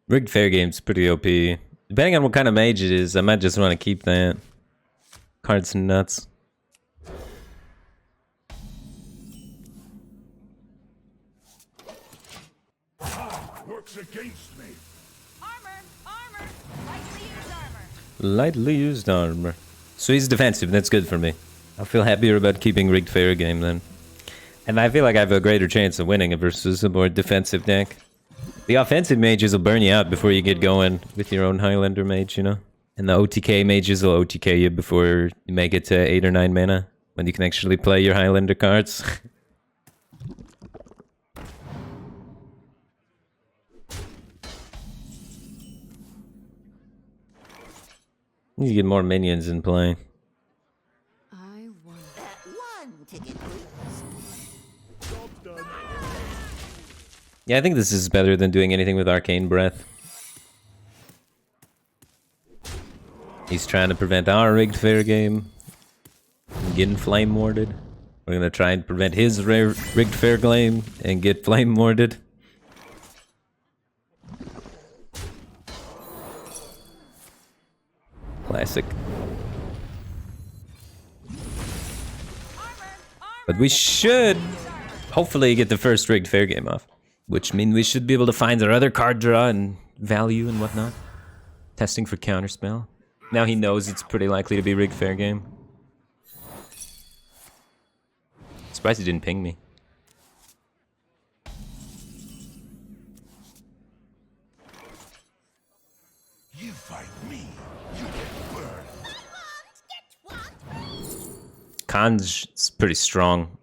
Rigged Fair game's pretty OP. Depending on what kind of mage it is, I might just want to keep that. Card's nuts. Works against me. Armor! Lightly used armor. Lightly used armor. So he's defensive, that's good for me. I'll feel happier about keeping Rigged Fair game then. And I feel like I have a greater chance of winning versus a more defensive deck. The offensive mages will burn you out before you get going with your own Highlander mage, you know? And the OTK mages will OTK you before you make it to 8 or 9 mana, when you can actually play your Highlander cards. You get more minions in play. I won. One ticket, please. Yeah, I think this is better than doing anything with Arcane Breath. He's trying to prevent our Rigged Fair game from getting flame warded. We're gonna try and prevent his Rigged Fair game and get flame warded. Classic. But we should hopefully get the first Rigged Fair game off. Which means we should be able to find our other card draw and value and whatnot. Testing for counterspell. Now he knows it's pretty likely to be Rigged Fair game. Surprised he didn't ping me. You fight me, you get burned. Conj's pretty strong.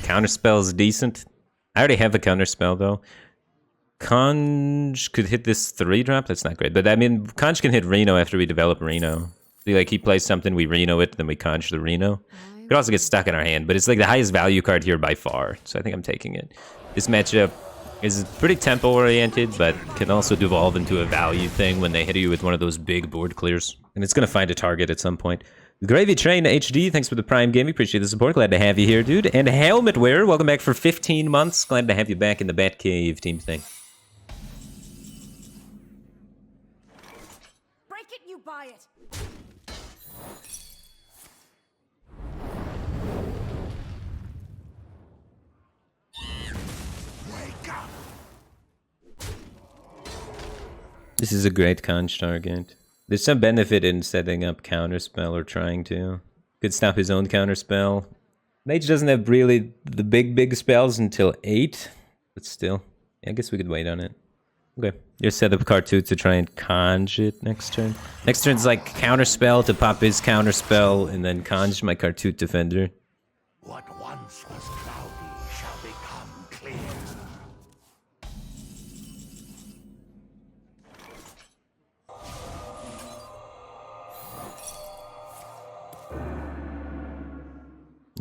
Counterspell is decent. I already have a counterspell though. Conj could hit this 3-drop. That's not great, but I mean, Conj can hit Reno after we develop Reno. Like he plays something, we Reno it, then we Conj the Reno. Could also get stuck in our hand, but it's like the highest value card here by far, so I think I'm taking it. This matchup is pretty tempo oriented, but can also devolve into a value thing when they hit you with one of those big board clears, and it's gonna find a target at some point. Gravy Train HD, thanks for the Prime Gaming. Appreciate the support. Glad to have you here, dude. And Helmet Wearer, welcome back for 15 months. Glad to have you back in the Batcave team thing. Break it, you buy it. Wake up. This is a great conch target. There's some benefit in setting up counterspell or trying to. Could stop his own counterspell. Mage doesn't have really the big spells until 8, but still. Yeah, I guess we could wait on it. Okay, your setup card 2 to try and conj it next turn. Next turn's like counterspell to pop his counterspell and then conj my card 2 defender. What once was cloudy shall become clear.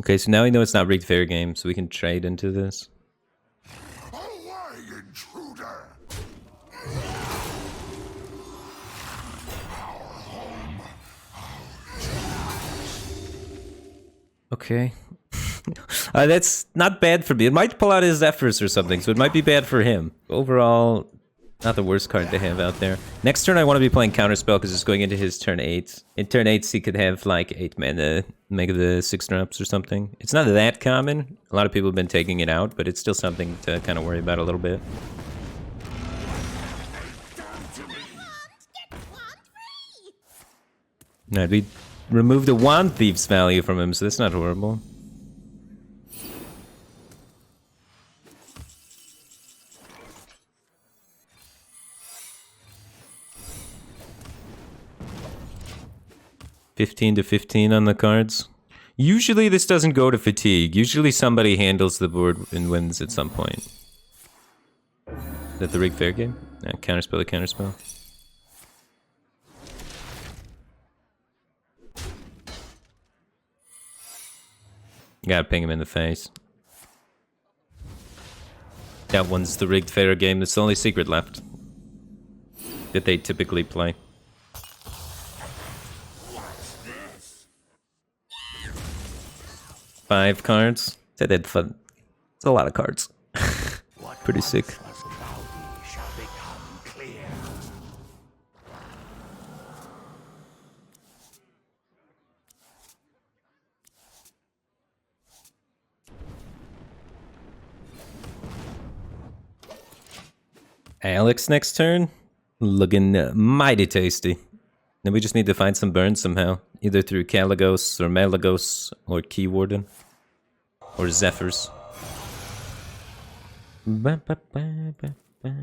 Okay, so now we know it's not Rigged Fair game, so we can trade into this. Away, intruder! Okay. That's not bad for me. It might pull out his Zephyrs or something, so it might be bad for him. Overall, not the worst card to have out there. Next turn, I want to be playing Counterspell because it's going into his turn 8. In turn 8, he could have like 8 mana, make the 6 drops or something. It's not that common. A lot of people have been taking it out, but it's still something to kind of worry about a little bit. Alright, we removed the Wand Thief's value from him, so that's not horrible. $15 to 15 on the cards. Usually this doesn't go to fatigue. Usually somebody handles the board and wins at some point. Is that the Rigged Fair game? Yeah, counterspell to counterspell. Gotta ping him in the face. That one's the Rigged Fair game. That's the only secret left that they typically play. Five cards. That had fun. It's a lot of cards. Pretty sick. clear. Alex next turn. Looking mighty tasty. Then we just need to find some burns somehow. Either through Caligos or Malagos or Key Warden. Or Zephyrs. Ba, ba, ba, ba, ba.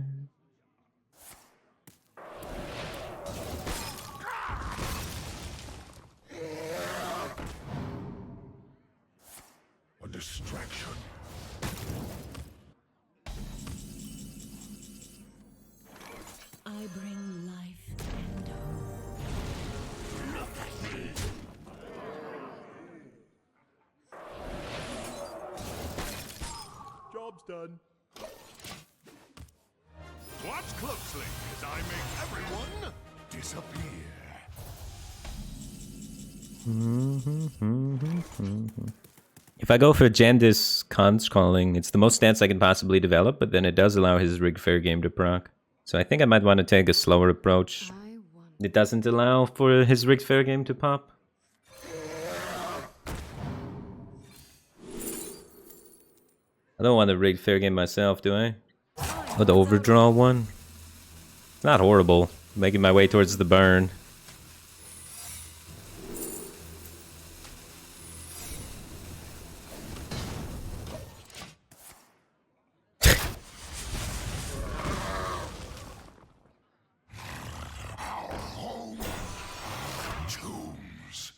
A distraction. I bring life and hope. Look at me. Job's done. Watch closely as I make everyone disappear. If I go for Jandis Conch Calling, it's the most stance I can possibly develop, but then it does allow his Rig Fair game to proc. So I think I might want to take a slower approach. I want. It doesn't allow for his Rig Fair game to pop. I don't want to Rig Fair game myself, do I? Oh, the overdraw one? It's not horrible. Making my way towards the burn. Tombs.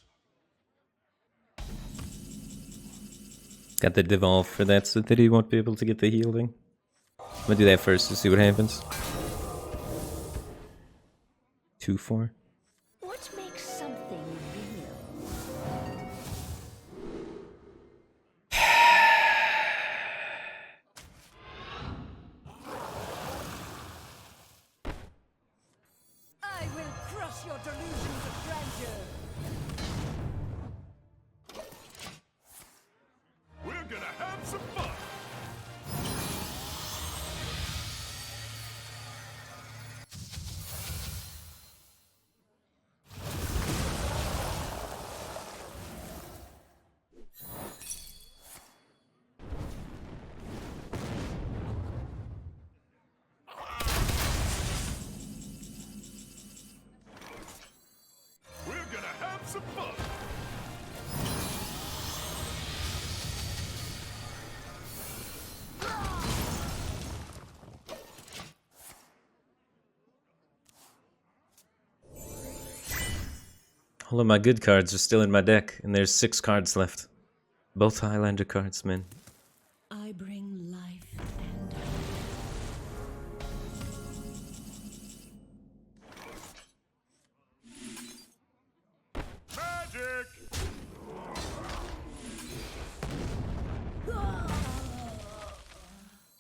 Got the devolve for that so that he won't be able to get the healing. I'm gonna do that first to see what happens. 2-4. What makes something real? I will crush your delusions of grandeur. We're gonna have some fun. We're gonna have some fun. All of my good cards are still in my deck, and there's 6 cards left. Both Highlander cards, man. I bring life and Magic.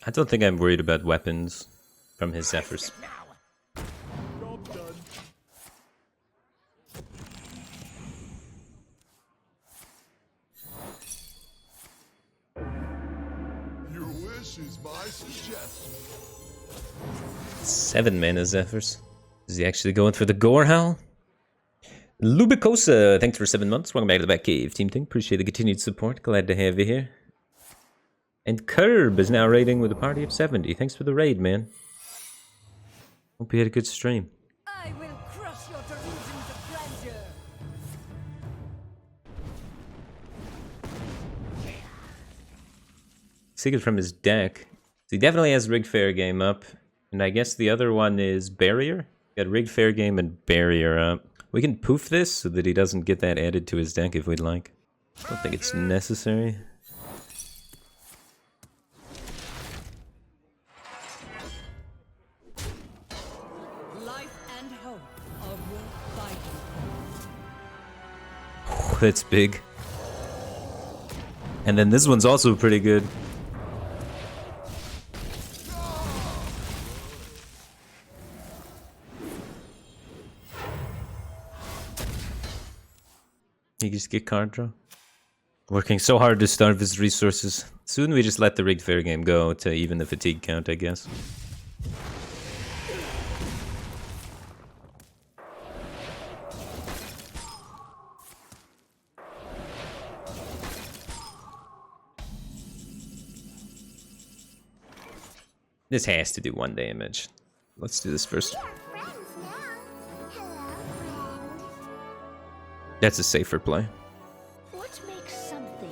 I don't think I'm worried about weapons from his Zephyrs. Job's done. Your wish is my suggestion. 7 mana Zephyrs. Is he actually going for the Gore Howl? Lubicosa, thanks for 7 months. Welcome back to the Batcave, Team Thing. Appreciate the continued support. Glad to have you here. And Curb is now raiding with a party of 70. Thanks for the raid, man. Hope you had a good stream. I will crush your delusions of grandeur. Secret from his deck. So he definitely has Rig Fair game up. And I guess the other one is Barrier. Got Rig Fair game and Barrier up. We can poof this so that he doesn't get that added to his deck if we'd like. I don't think it's necessary. Life and hope are worth fighting. That's big. And then this one's also pretty good. You just get card draw. Working so hard to starve his resources. Soon we just let the Rigged Fair game go to even the fatigue count, I guess. This has to do 1 damage. Let's do this first. We are friends now. Hello, friend. That's a safer play. What makes something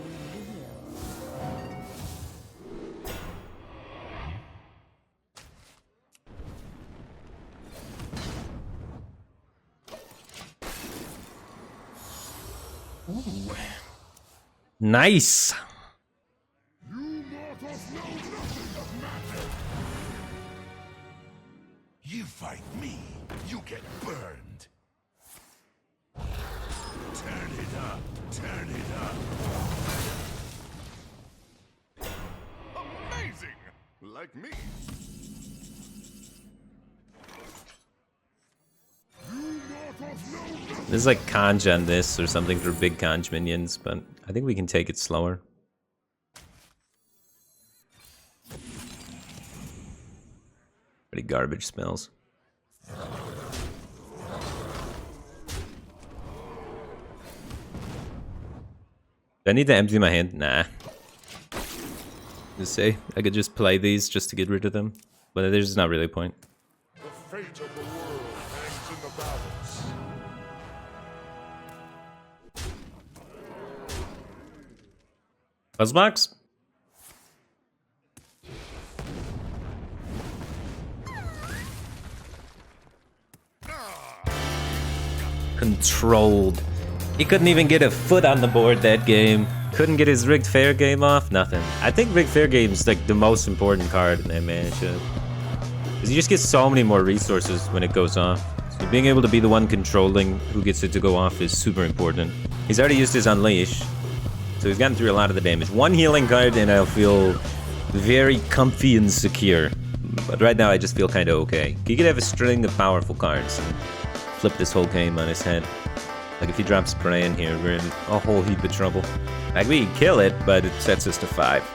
real? Nice. You mortals know nothing of magic. You fight me, you get burned. Turn it up, turn it up. Amazing! Like me. You mortals know nothing. There's like conj on this or something for big conj minions, but I think we can take it slower. Pretty garbage spells. Do I need to empty my hand? Nah. Just say I could just play these just to get rid of them, but there's not really a point. The fate of the world hangs in the balance. Buzzbox? Controlled. He couldn't even get a foot on the board that game. Couldn't get his rigged fair game off. Nothing. I think rigged fair game is like the most important card in that matchup. Because you just get so many more resources when it goes off. So being able to be the one controlling who gets it to go off is super important. He's already used his Unleash. So he's gotten through a lot of the damage. One healing card and I'll feel very comfy and secure. But right now I just feel kind of okay. He could have a string of powerful cards and flip this whole game on his head. Like if he drops Spray in here, we're in a whole heap of trouble. Like we can kill it, but it sets us to 5.